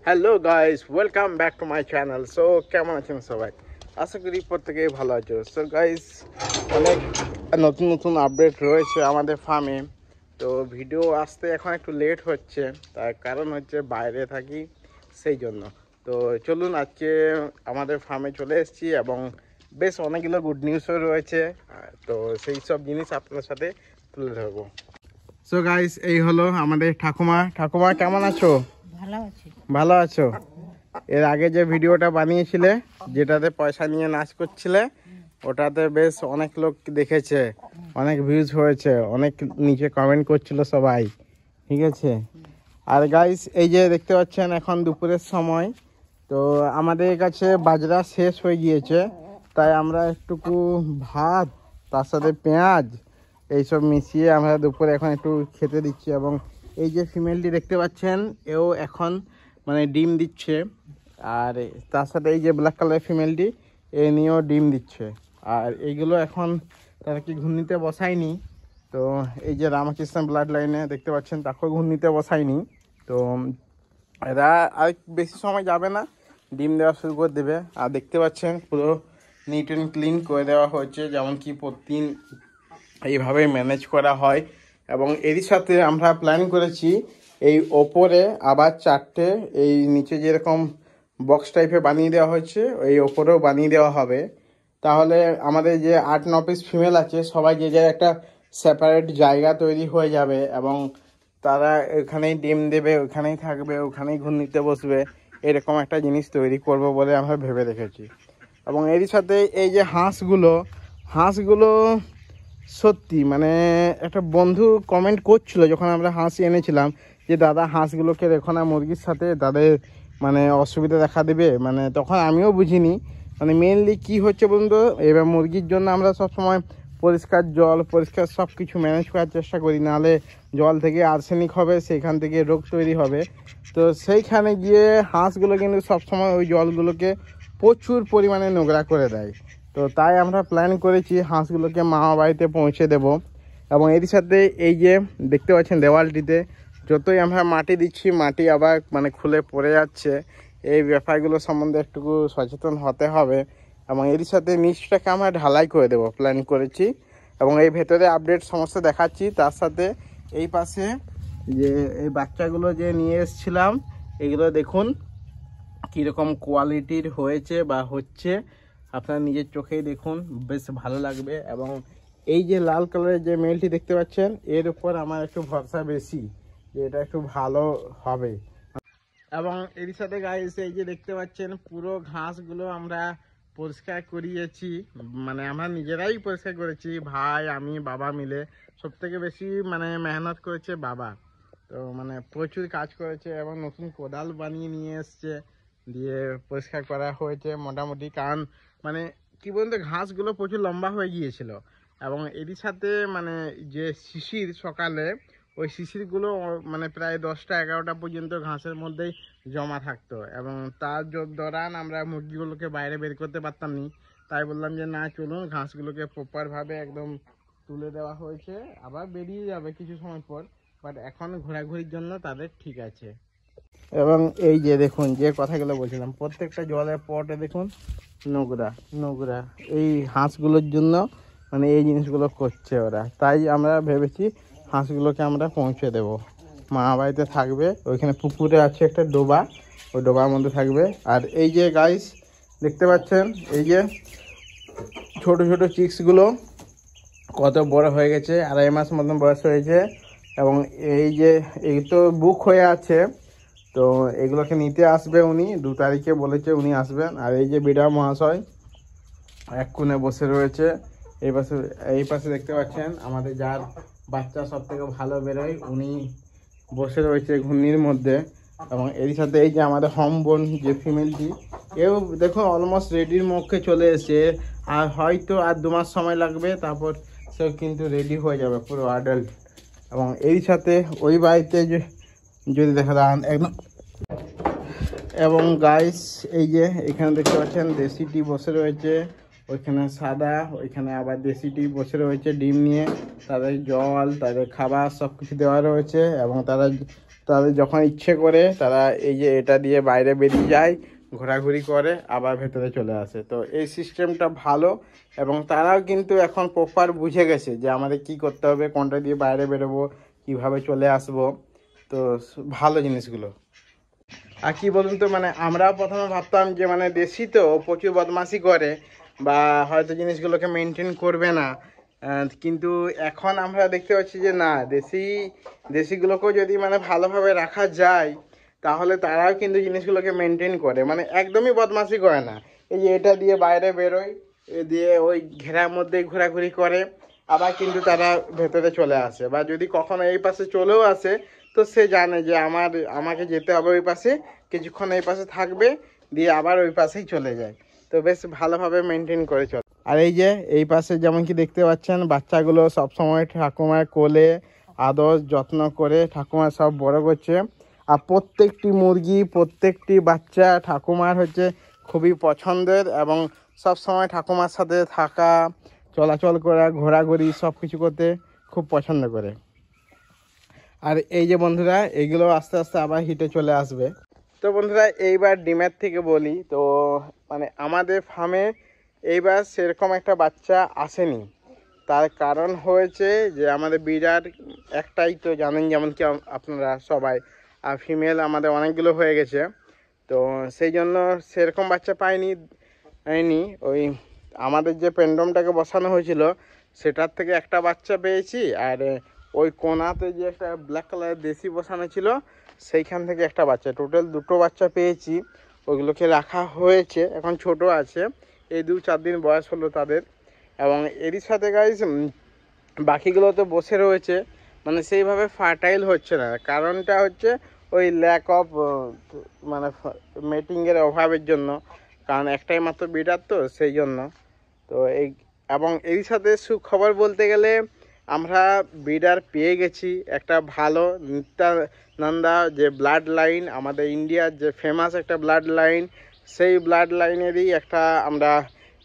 Hello guys, welcome back to my channel. So কেমন আছেন সবাই? আশা করি প্রত্যেকেই ভালো আছো। সো গাইস, অনেক নতুন নতুন আপডেট রয়েছে আমাদের ফার্মে। তো ভিডিও আসতে এখন একটু লেট হচ্ছে, তার কারণ হচ্ছে বাইরে থাকি, সেই জন্য। তো চলুন, আজকে আমাদের ফার্মে চলে এসেছি এবং বেশ অনেকগুলো গুড নিউজও রয়েছে। তো সেই সব জিনিস আপনার সাথে তুলে ধরবো। সো গাইস, এই হলো আমাদের ঠাকুমা। ঠাকুমা কেমন আছো? ভালো আছো? এর আগে যে ভিডিওটা বানিয়েছিলে, যেটাতে পয়সা নিয়ে নাচ করছিলে, ওটাতে বেশ অনেক লোক দেখেছে, অনেক ভিউজ হয়েছে, অনেক নিচে কমেন্ট করছিল সবাই, ঠিক আছে? আর গাইস, এই যে দেখতে পাচ্ছেন এখন দুপুরের সময়, তো আমাদের কাছে বাজরা শেষ হয়ে গিয়েছে, তাই আমরা একটুকু ভাত তার সাথে পেঁয়াজ এইসব মিশিয়ে আমরা দুপুরে এখন একটু খেতে দিচ্ছি। এবং এই যে ফিমেলটি দেখতে পাচ্ছেন, এও এখন মানে ডিম দিচ্ছে। আর তার সাথে এই যে ব্ল্যাক কালার ফিমেলটি, এ নিয়েও ডিম দিচ্ছে। আর এইগুলো এখন তারা কি ঘূর্ণিতে বসায়নি, তো এই যে রামকৃষ্ণ ব্লাড লাইনে দেখতে পাচ্ছেন, তাকেও ঘূর্ণিতে বসায়নি। তো এরা আর বেশি সময় যাবে না, ডিম দেওয়া শুরু করে দেবে। আর দেখতে পাচ্ছেন পুরো নিট অ্যান্ড ক্লিন করে দেওয়া হয়েছে, যেমন কি প্রতিদিন এইভাবে ম্যানেজ করা হয়। এবং এরই সাথে আমরা প্ল্যান করেছি এই ওপরে আবার 4টে এই নিচে যেরকম বক্স টাইপে বানিয়ে দেওয়া হয়েছে, এই ওপরেও বানিয়ে দেওয়া হবে। তাহলে আমাদের যে 8-9 পিস ফিমেল আছে, সবাই যে যার একটা সেপারেট জায়গা তৈরি হয়ে যাবে এবং তারা এখানেই ডিম দেবে, ওখানেই থাকবে, ওখানেই ঘূর্ণিতে বসবে। এরকম একটা জিনিস তৈরি করব বলে আমরা ভেবে রেখেছি। এবং এরই সাথে এই যে হাঁসগুলো সত্যি মানে একটা বন্ধু কমেন্ট করছিল যখন আমরা হাঁস এনেছিলাম, যে দাদা হাঁসগুলোকে রেখো না মুরগির সাথে, তাদের মানে অসুবিধা দেখা দেবে। মানে তখন আমিও বুঝিনি মানে মেনলি কি হচ্ছে বলুন তো। এবার মুরগির জন্য আমরা সবসময় পরিষ্কার জল, পরিষ্কার সব কিছু ম্যানেজ করার চেষ্টা করি, নাহলে জল থেকে আর্সেনিক হবে, সেইখান থেকে রোগ তৈরি হবে। তো সেইখানে গিয়ে হাঁসগুলো কিন্তু সবসময় ওই জলগুলোকে প্রচুর পরিমাণে নোংরা করে দেয়। তো তাই আমরা প্ল্যান করেছি হাঁসগুলোকে মামা বাড়িতে পৌঁছে দেব। এবং এর সাথে এই যে দেখতে পাচ্ছেন দেওয়ালটিতে যতই আমরা মাটি দিচ্ছি, মাটি আবার মানে খুলে পড়ে যাচ্ছে। এই ব্যাপারগুলো সম্বন্ধে একটু সচেতন হতে হবে। এবং এর সাথে নিচটাকে আমরা ঢালাই করে দেব প্ল্যান করেছি। এবং এই ভেতরে আপডেট সমস্ত দেখাচ্ছি। তার সাথে এই পাশে যে এই বাচ্চাগুলো যে নিয়ে এসেছিলাম, এগুলো দেখুন কীরকম কোয়ালিটির হয়েছে বা হচ্ছে, আপনারা নিজের চোখেই দেখুন, বেশ ভালো লাগবে। এবং এই যে লাল কালারের যে মেলটি দেখতে পাচ্ছেন, এর উপর আমার একটু ভরসা বেশি যে এটা একটু ভালো হবে। এবং এর সাথে গাইস, এই যে দেখতে পাচ্ছেন পুরো ঘাসগুলো আমরা পরিষ্কার করিয়েছি, মানে আমরা নিজেরাই পরিষ্কার করেছি, ভাই, আমি, বাবা মিলে। সব থেকে বেশি মানে মেহনত করেছে বাবা। তো মানে প্রচুর কাজ করেছে এবং নতুন কোদাল বানিয়ে নিয়ে এসছে, দিয়ে পরিষ্কার করা হয়েছে মোটামুটি। কারণ মানে কি বলুন তো, ঘাসগুলো প্রচুর লম্বা হয়ে গিয়েছিল। এবং এরই সাথে মানে যে শিশির সকালে, ওই শিশিরগুলো মানে প্রায় 10টা-11টা পর্যন্ত ঘাসের মধ্যেই জমা থাকতো। এবং তার দৌরান আমরা মুরগিগুলোকে বাইরে বের করতে পারতাম না। তাই বললাম যে না, চলুন ঘাসগুলোকে প্রপারভাবে একদম তুলে দেওয়া হয়েছে। আবার বেরিয়ে যাবে কিছু সময় পর, বাট এখন ঘোরাঘুরির জন্য তাদের ঠিক আছে। এবং এই যে দেখুন যে কথাগুলো বলছিলাম, প্রত্যেকটা জলের পটে দেখুন নোংরা। এই হাঁসগুলোর জন্য মানে এই জিনিসগুলো করছে ওরা। তাই আমরা ভেবেছি হাঁসগুলোকে আমরা পৌঁছে দেব, মা বাড়িতে থাকবে। ওইখানে পুকুরে আছে একটা ডোবা, ওই ডোবার মধ্যে থাকবে। আর এই যে গাইস দেখতে পাচ্ছেন, এই যে ছোট ছোট চিক্সগুলো কত বড় হয়ে গেছে, 2.5 মাস মতন বয়স হয়েছে। এবং এই যে এই তো বুক হয়ে আছে, তো এগুলোকে নিতে আসবে উনি, 2 তারিখে বলেছে উনি আসবেন। আর এই যে বিডা মহাশয় এক কোণে বসে রয়েছে। এই পাশে দেখতে পাচ্ছেন আমাদের যার বাচ্চা সব থেকে ভালো বেরোয়, উনি বসে রয়েছে ঘূর্ণির মধ্যে। এবং এর সাথে এই যে আমাদের হোমবোন যে ফিমেলটি, এও দেখুন অলমোস্ট রেডির মুখে চলে এসেছে। আর হয়তো আর 2 মাস সময় লাগবে, তারপর সেও কিন্তু রেডি হয়ে যাবে পুরো অ্যাডাল্ট। এবং এই সাথে ওই বাড়িতে যে যদি দেখা যান একদম। এবং গাইস, এই যে এখানে দেখতে পাচ্ছেন দেশিটি বসে রয়েছে, ওইখানে সাদা, ওইখানে আবার দেশিটি বসে রয়েছে ডিম নিয়ে। তাদের জল, তাদের খাবার সব কিছু দেওয়া রয়েছে। এবং তারা তাদের যখন ইচ্ছে করে তারা এই যে এটা দিয়ে বাইরে বেরিয়ে যায়, ঘোরাঘুরি করে, আবার ভেতরে চলে আসে। তো এই সিস্টেমটা ভালো, এবং তারাও কিন্তু এখন প্রপার বুঝে গেছে যে আমাদের কি করতে হবে, কোনটা দিয়ে বাইরে বেরোবো, কিভাবে চলে আসবো। তো ভালো জিনিসগুলো। আর কি বলুন তো, মানে আমরা প্রথমে ভাবতাম যে মানে দেশি তো প্রচুর বদমাশি করে বা হয়তো জিনিসগুলোকে মেনটেন করবে না, কিন্তু এখন আমরা দেখতে পাচ্ছি যে না, দেশিগুলোকেও যদি মানে ভালোভাবে রাখা যায় তাহলে তারাও কিন্তু জিনিসগুলোকে মেনটেন করে, মানে একদমই বদমাশি করে না। এই যে এটা দিয়ে বাইরে বেরোয়, এ দিয়ে ওই ঘেরার মধ্যেই ঘোরাঘুরি করে, আবার কিন্তু তারা ভেতরে চলে আসে, বা যদি কখনো এই পাশে চলেও আসে তো সে জানে যে আমাকে যেতে হবে ওই পাশে, কিছুক্ষণ এই পাশে থাকবে, দিয়ে আবার ওই পাশেই চলে যায়। তো বেশ ভালোভাবে মেনটেন করে চলে। আর এই যে এই পাশে যেমন কি দেখতে পাচ্ছেন, বাচ্চাগুলো সবসময় ঠাকুমার কোলে আদর যত্ন করে ঠাকুমা সব বড় করছে। আর প্রত্যেকটি মুরগি, প্রত্যেকটি বাচ্চা ঠাকুমার হচ্ছে খুবই পছন্দের, এবং সব সময় ঠাকুমার সাথে থাকা, চলাচল করা, ঘোরাঘুরি সব কিছু করতে খুব পছন্দ করে। আর এই যে বন্ধুরা, এগুলো আস্তে আস্তে আবার হিটে চলে আসবে। তো বন্ধুরা, এইবার ডিমের থেকে বলি, তো মানে আমাদের ফার্মে এইবার সেরকম একটা বাচ্চা আসেনি। তার কারণ হয়েছে যে আমাদের বিড়ার একটাই, তো জানেন যেমন কি আপনারা সবাই, আর ফিমেল আমাদের অনেকগুলো হয়ে গেছে। তো সেই জন্য সেরকম বাচ্চা পাইনি। ওই আমাদের যে পেন্ডমটাকে বসানো হয়েছিল সেটার থেকে একটা বাচ্চা পেয়েছি, আর ওই কোনাতে যে একটা ব্ল্যাক কালারের দেশি বসানো ছিল সেইখান থেকে একটা বাচ্চা, টোটাল দুটো বাচ্চা পেয়েছি। ওইগুলোকে রাখা হয়েছে, এখন ছোট আছে, এই 2-4 দিন বয়স হলো তাদের। এবং এরই সাথে গাইস বাকিগুলো তো বসে রয়েছে, মানে সেইভাবে ফার্টাইল হচ্ছে না। কারণটা হচ্ছে ওই ল্যাক অফ মানে মেটিংয়ের অভাবের জন্য, কারণ একটাই মাত্র বিডার, তো সেই জন্য। তো এবং এর সাথে সুখবর বলতে গেলে আমরা বিডার পেয়ে গেছি একটা ভালো, নিত্যানন্দা যে ব্লাড লাইন, আমাদের ইন্ডিয়ার যে ফেমাস একটা ব্লাড লাইন, সেই ব্লাড লাইনেরই একটা আমরা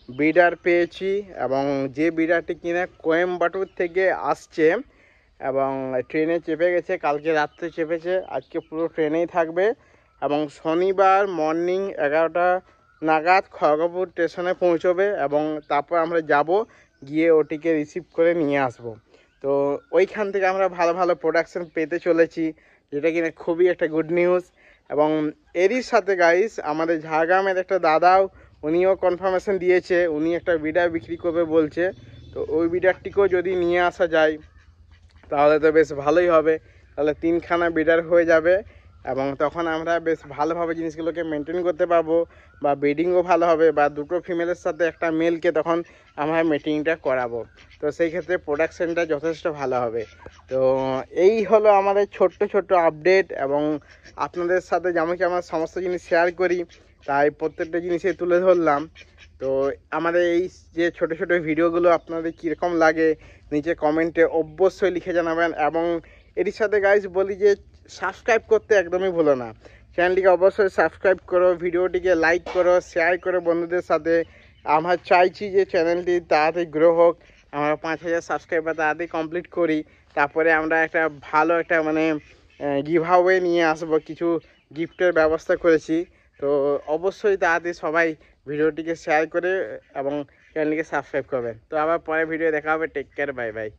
বিডার পেয়েছি। এবং যে বিডারটি কিনা কোয়েম্বাটুর থেকে আসছে, এবং ট্রেনে চেপে গেছে, কালকে রাত্রে চেপেছে, আজকে পুরো ট্রেনেই থাকবে, এবং শনিবার মর্নিং 11টা নাগাদ খড়গপুর স্টেশনে পৌঁছবে, এবং তারপর আমরা যাব, গিয়ে ওটিকে রিসিভ করে নিয়ে আসব। তো ওইখান থেকে আমরা ভালো ভালো প্রোডাকশন পেতে চলেছি, যেটা কিনা খুবই একটা গুড নিউজ। এবং এরই সাথে গাইস আমাদের ঝাড়গ্রামের একটা দাদাও, উনিও কনফার্মেশন দিয়েছে, উনি একটা বিডার বিক্রি করবে বলছে। তো ওই বিডারটিকেও যদি নিয়ে আসা যায় তাহলে তো বেশ ভালোই হবে, তাহলে 3খানা বিডার হয়ে যাবে, এবং তখন আমরা বেশ ভালোভাবে জিনিসগুলোকে মেনটেন করতে পারবো, বা ব্রিডিংও ভালো হবে, বা দুটো ফিমেলের সাথে একটা মেলকে তখন আমরা মিটিংটা করাবো। তো সেই ক্ষেত্রে প্রোডাকশানটা যথেষ্ট ভালো হবে। তো এই হলো আমাদের ছোট্ট ছোট্ট আপডেট, এবং আপনাদের সাথে যেমন কি আমরা সমস্ত জিনিস শেয়ার করি, তাই প্রত্যেকটা জিনিসই তুলে ধরলাম। তো আমাদের এই যে ছোট ছোট ভিডিওগুলো আপনাদের কীরকম লাগে নিচে কমেন্টে অবশ্যই লিখে জানাবেন। এবং এর সাথে গাইজ বলি যে সাবস্ক্রাইব করতে একদমই ভুলো না, চ্যানেলটিকে অবশ্যই সাবস্ক্রাইব করো, ভিডিওটিকে লাইক করো, শেয়ার করো বন্ধুদের সাথে। আমরা চাইছি যে চ্যানেলটি তাড়াতাড়ি গ্রো হোক, আমরা 5000 সাবস্ক্রাইবার তাড়াতাড়ি কমপ্লিট করি, তারপরে আমরা একটা ভালো একটা মানে গিভঅ্যাওয়ে নিয়ে আসবো, কিছু গিফটের ব্যবস্থা করেছি। তো অবশ্যই তাড়াতাড়ি সবাই ভিডিওটিকে শেয়ার করে এবং চ্যানেলটিকে সাবস্ক্রাইব করবেন। তো আবার পরে ভিডিও দেখা হবে। Take care, bye by.